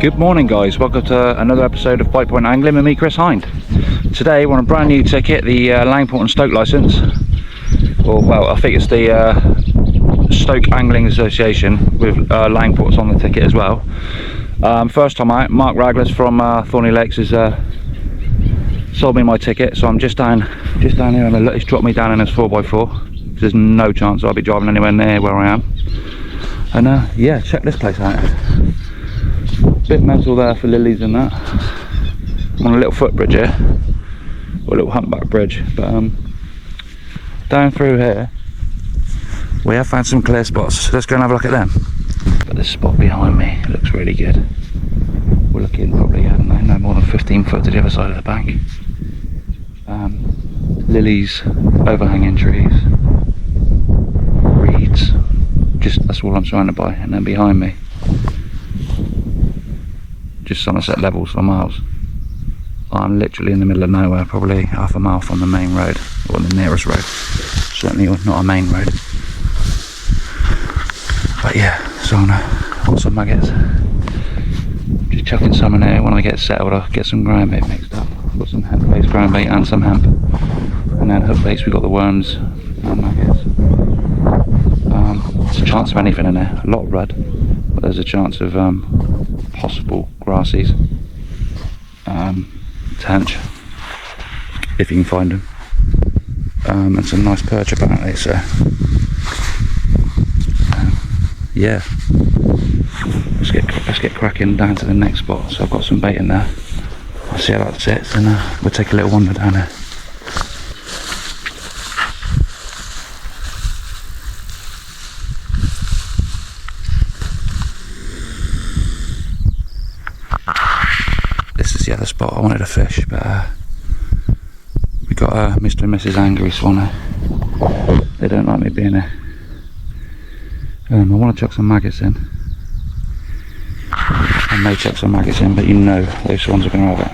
Good morning guys, welcome to another episode of Bitepoint Angling with me, Chris Hind. Today we're on a brand new ticket, the Langport and Stoke licence. Or well, I think it's the Stoke Angling Association with Langports on the ticket as well. First time out, Mark Ragless from Thorney Lakes has sold me my ticket, so I'm just down here and he's dropped me down in his 4x4. There's no chance I'll be driving anywhere near where I am. And yeah, check this place out. Bit mental there for lilies and that. I'm on a little footbridge here, or a little humpback bridge, but down through here we have found some clear spots. Let's go and have a look at them. But this spot behind me looks really good. We're looking probably, I don't know, no more than 15 foot to the other side of the bank. Lilies, overhanging trees, reeds, just that's all I'm surrounded by. And then behind me, just Somerset levels for miles. I'm literally in the middle of nowhere, probably half a mile from the main road, or the nearest road. Certainly not a main road. But yeah, so I want some maggots. Just chucking some in here. When I get settled, I'll get some ground bait mixed up. I've got some hemp-based ground bait and some hemp. And then hook baits, we've got the worms and maggots. There's a chance of anything in there. A lot of red, but there's a chance of possible grassies, tench, if you can find them, and some nice perch apparently. So yeah, let's get cracking down to the next spot. So I've got some bait in there. I'll see how that sits, and we'll take a little wander down there. This is the other spot I wanted to fish, but we got Mr. and Mrs. Angry Swan. They don't like me being there. I want to chuck some maggots in. I may chuck some maggots in, but you know those swans are going to have it.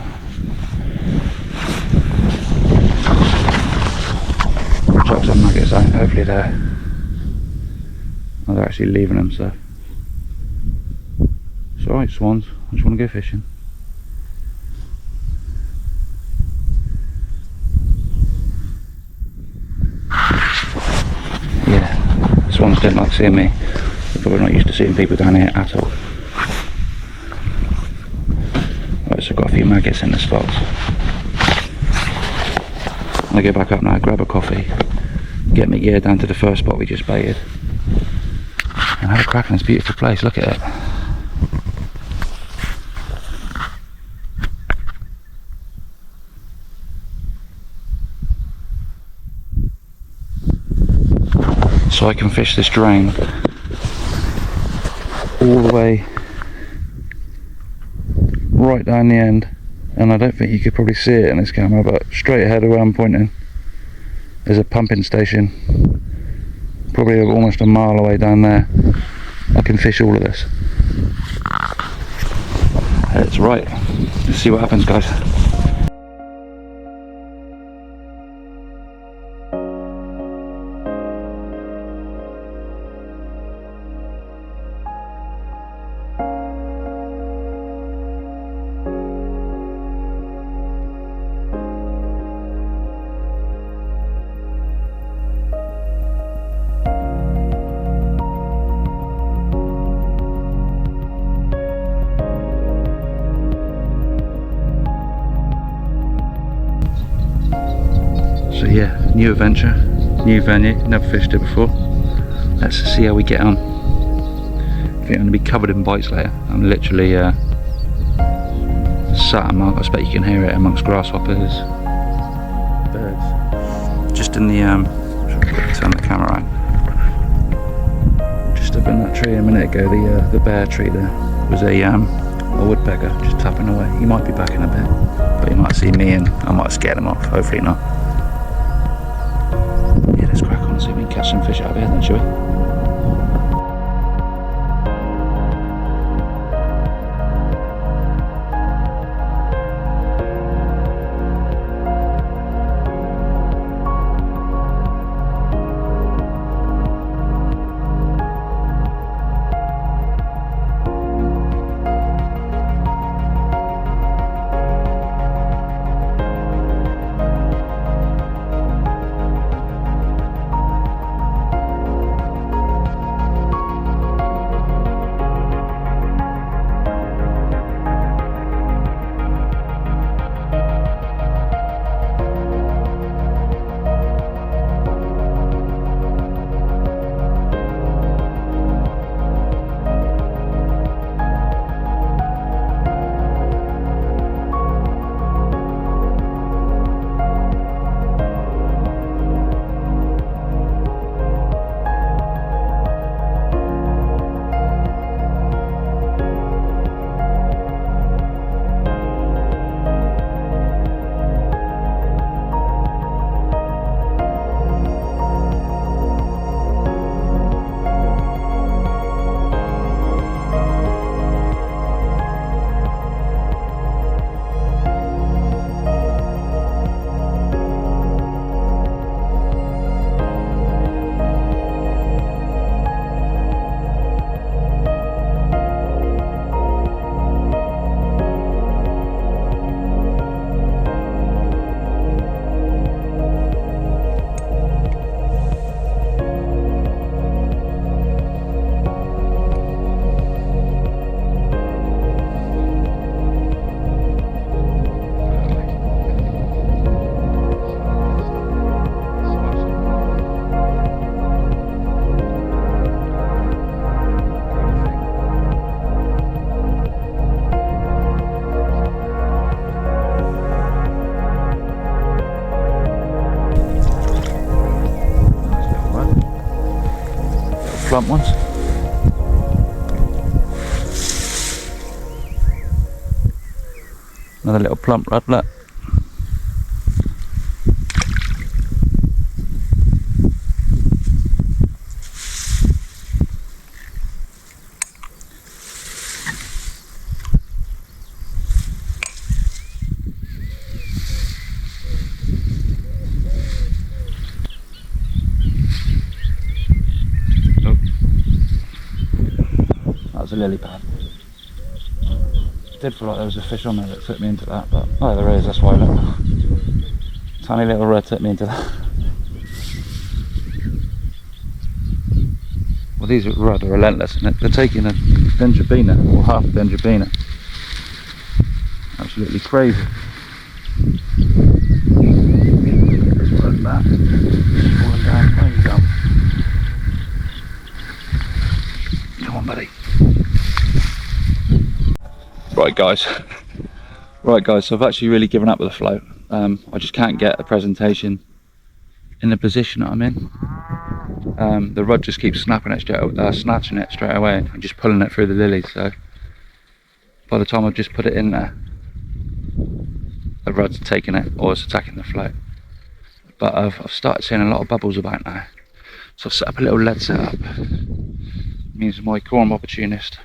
Chuck some maggots out. Hopefully they're actually leaving them. So it's alright, swans. I just want to go fishing. Swans don't like seeing me. They're probably not used to seeing people down here at all. Right, so I've got a few maggots in the spots. I'm gonna go back up now, grab a coffee, get my gear down to the first spot we just baited, and have a crack in this beautiful place. Look at it. So I can fish this drain all the way right down the end, and I don't think you could probably see it in this camera, but straight ahead of where I'm pointing there's a pumping station, probably almost a mile away down there. I can fish all of this. It's right. Let's see what happens, guys. So yeah, new adventure, new venue, never fished it before. Let's see how we get on. I think I'm going to be covered in bites later. I'm literally sat among, I expect you can hear it, amongst grasshoppers, birds. Just in the, turn the camera on. Just up in that tree a minute ago, the bare tree there, was a woodpecker just tapping away. He might be back in a bit, but he might see me and I might scare him off, hopefully not. Yeah, let's crack on and see if we can catch some fish out of here then, shall we? plump ones. Another little plump rod, look. That was a lily pad. Did feel like there was a fish on there that took me into that, but oh, there is, that's why. Look, tiny little red took me into that. Well, these are rather relentless, and they're taking a dendrobina, or half a dendrobina. Absolutely crazy. Like that. Falling down. There you go. Come on, buddy. Right guys, so I've actually really given up with the float. I just can't get the presentation in the position that I'm in. The rod just keeps snatching it straight away and just pulling it through the lilies, so by the time I've just put it in there, the rod's taking it or it's attacking the float. But I've started seeing a lot of bubbles about now, so I've set up a little lead setup. It means my Quorum Opportunist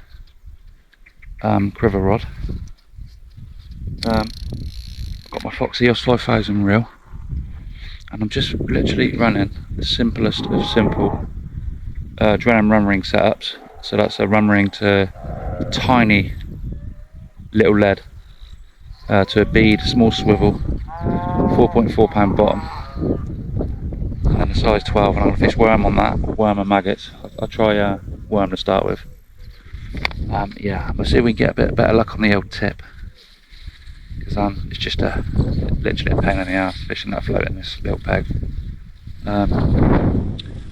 quiver rod. I've got my Foxy EOS 5000 reel, and I'm just literally running the simplest of simple Drenham run ring setups. So that's a run ring to a tiny little lead, to a bead, small swivel, 4.4 pound bottom, and then a size 12, and I'm going to fish worm on that, worm and maggots. I'll try worm to start with. Yeah, we'll see if we can get a bit better luck on the old tip, because it's just literally a pain in the ass fishing that float in this little peg. I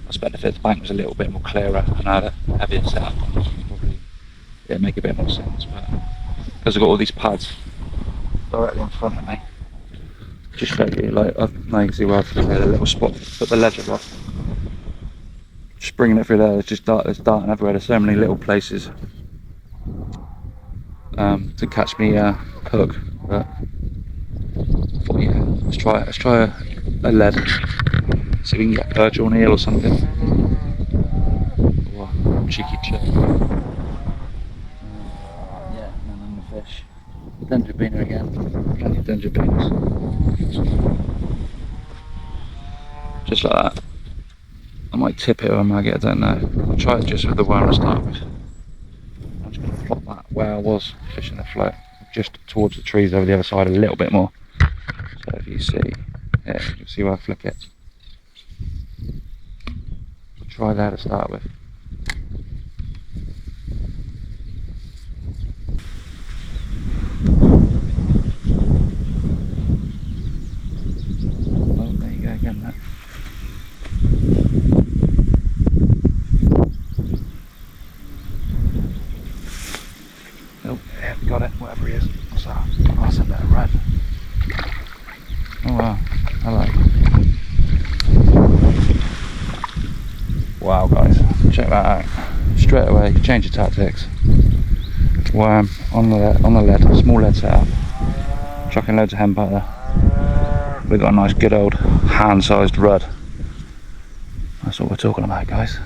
expect if the bank was a little bit more clearer and I had a heavier setup, probably it'd make a bit more sense, but because I've got all these pads directly in front of me, just show you, like, now you can see where I've made a little spot to put the ledger on. Just bringing it through there, there's darting everywhere. There's so many little places to catch me hook, but I thought, yeah, let's try a lead, see if we can get a perch or an eel or something, or a cheeky chip. Yeah, none on the fish. Dendrobina again, plenty of dendrobinas. Just like that. I might tip it or a maggot, I don't know. I'll try it just with the worm to start with. I'm just going to plot that where I was fishing the float, just towards the trees over the other side a little bit more. So if you see, yeah, you can see where I flick it. I'll try there to start with. Oh, there you go again, that. Oh, yeah, got it, whatever he is. What's that? Oh, that's a bit of red. Oh wow, hello. Wow guys, check that out. Straight away, change your tactics. Worm on the lead, small lead setup. Chucking loads of hemp out there. We've got a nice good old hand-sized rod. That's what we're talking about, guys.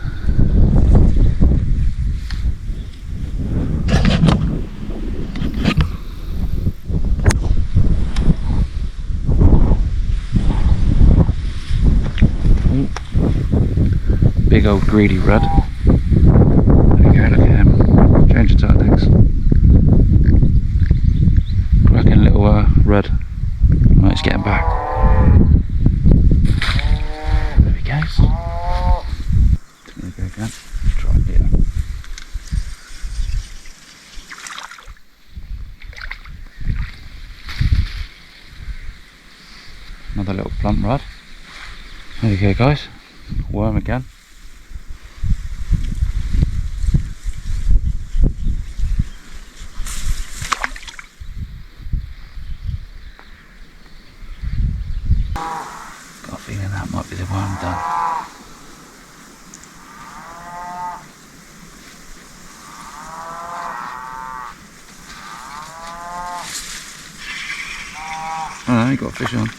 Big old greedy red. There you go, look at him. Change the tactics. Cracking little red. Right, he's getting back. There he goes. There we go again. Let's try it here. Another little plump rod. There you go, guys. Worm again. Got a feeling that might be the worm done. Oh, you got fish on.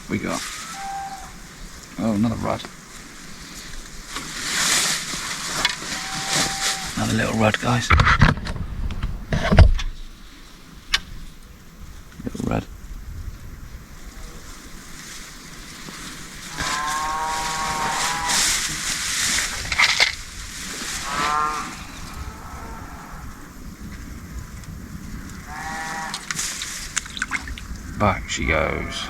We got, oh, another rudd. Another little rudd, guys. Little rudd. Back she goes.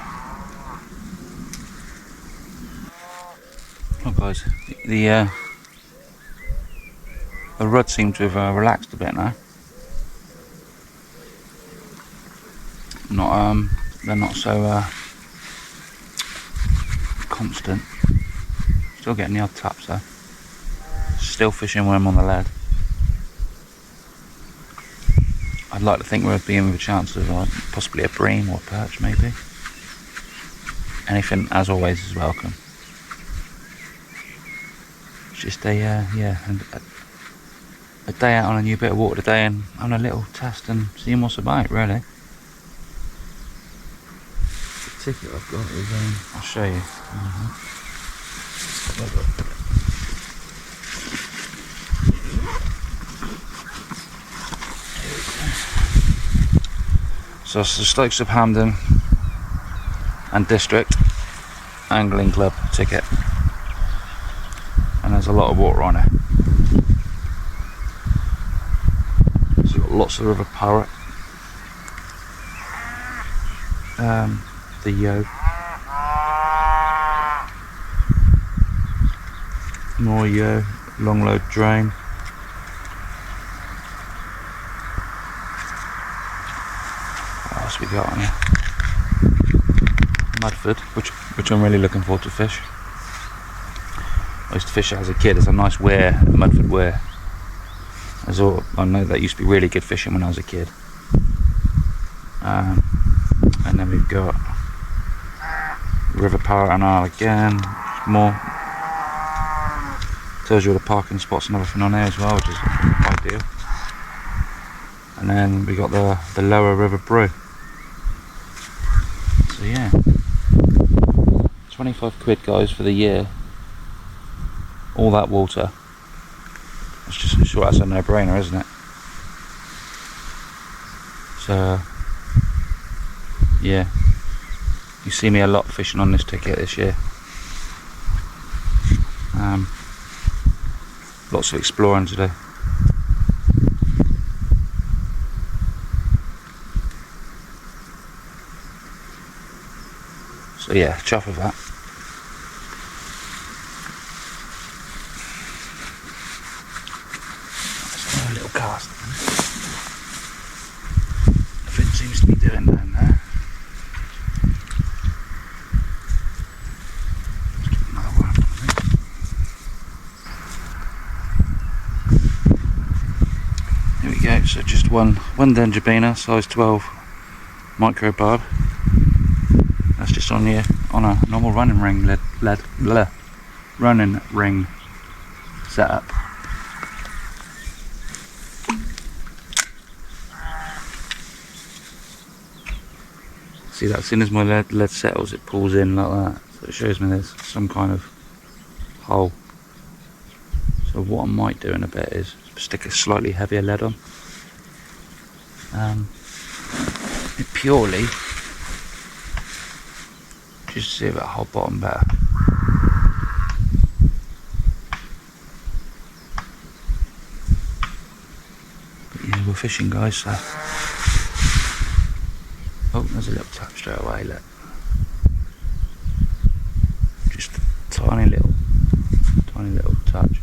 Oh guys, the rudd seems to have relaxed a bit now. They're not so constant. Still getting the odd taps though. Still fishing when I'm on the lead. I'd like to think we're being with a chance of possibly a bream or a perch maybe. Anything as always is welcome. It's just a day out on a new bit of water today and on a little test and seeing what's about really. The ticket I've got is I'll show you. So it's the Stoke of Hambdon and District Angling Club ticket, and there's a lot of water on it. So you've got lots of river parrot, the yo, more yo, long load drain. What else we got on here? Mudford, which I'm really looking forward to fish. I used to fish it as a kid. It's a nice weir, a Mudford weir. I know that used to be really good fishing when I was a kid. And then we've got river parrot and Isle again. More. Tells you all the parking spots and everything on there as well, which is ideal. And then we got the lower river brew. So yeah, 25 quid guys for the year. All that water. It's just sure that's a no-brainer, isn't it? So yeah, you see me a lot fishing on this ticket this year. Lots of exploring today. So yeah, chuff with that. That's a little cast. Nothing seems to be doing down there. Let's get another one. Here we go. So just one Dendrobina, size 12 micro barb. That's just on a normal running ring running ring setup. See that? As soon as my lead settles, it pulls in like that. So it shows me there's some kind of hole. So what I might do in a bit is stick a slightly heavier lead on. Purely just to see if it'll hold bottom better. But yeah, we're fishing guys, so. Oh, there's a little tap straight away, look. Just a tiny little touch.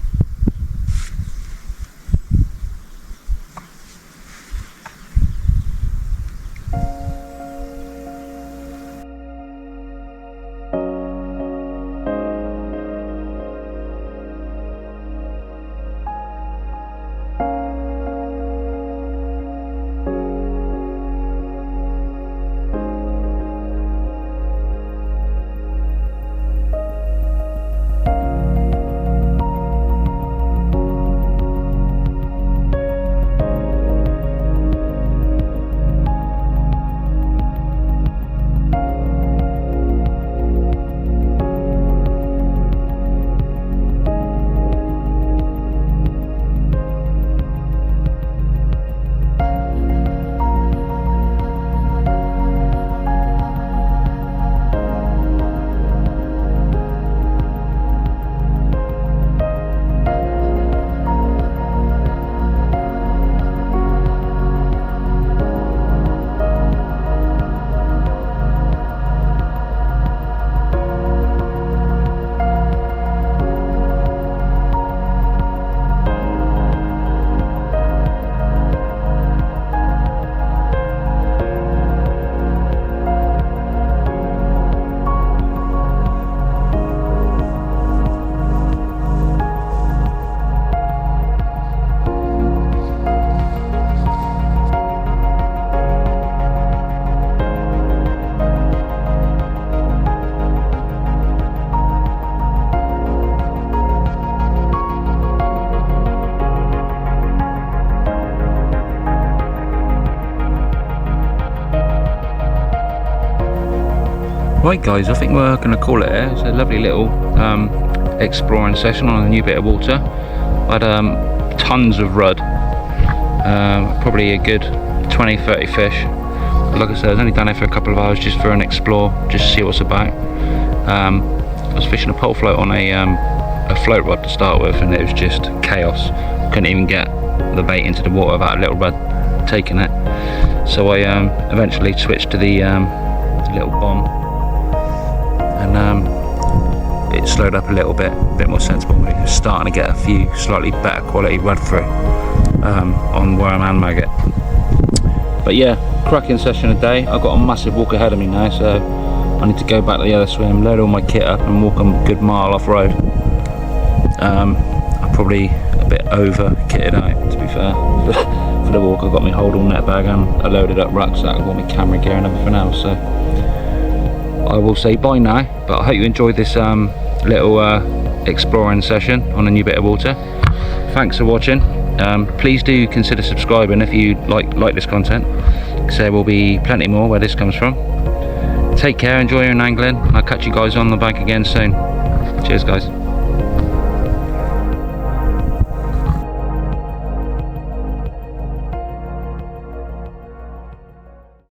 Right guys, I think we're going to call it here. It's a lovely little exploring session on a new bit of water. I had tons of rudd, probably a good 20-30 fish. But like I said, I was only down there for a couple of hours just for an explore, just to see what's about. I was fishing a pole float on a float rod to start with, and it was just chaos. Couldn't even get the bait into the water without a little rod taking it. So I eventually switched to the little bomb, and it slowed up a little bit, a bit more sensible. We're starting to get a few slightly better quality rod through on worm and maggot. But yeah, cracking session a day. I've got a massive walk ahead of me now, so I need to go back to the other swim, load all my kit up and walk a good mile off road. I'm probably a bit over kitted out, to be fair. For the walk, I've got my hold all net bag and a loaded up rucksack. I've got my camera gear and everything else, so I will say bye now. But I hope you enjoyed this little exploring session on a new bit of water. Thanks for watching. Please do consider subscribing if you like this content, because there will be plenty more where this comes from. Take care, enjoy your angling, and I'll catch you guys on the bank again soon. Cheers guys.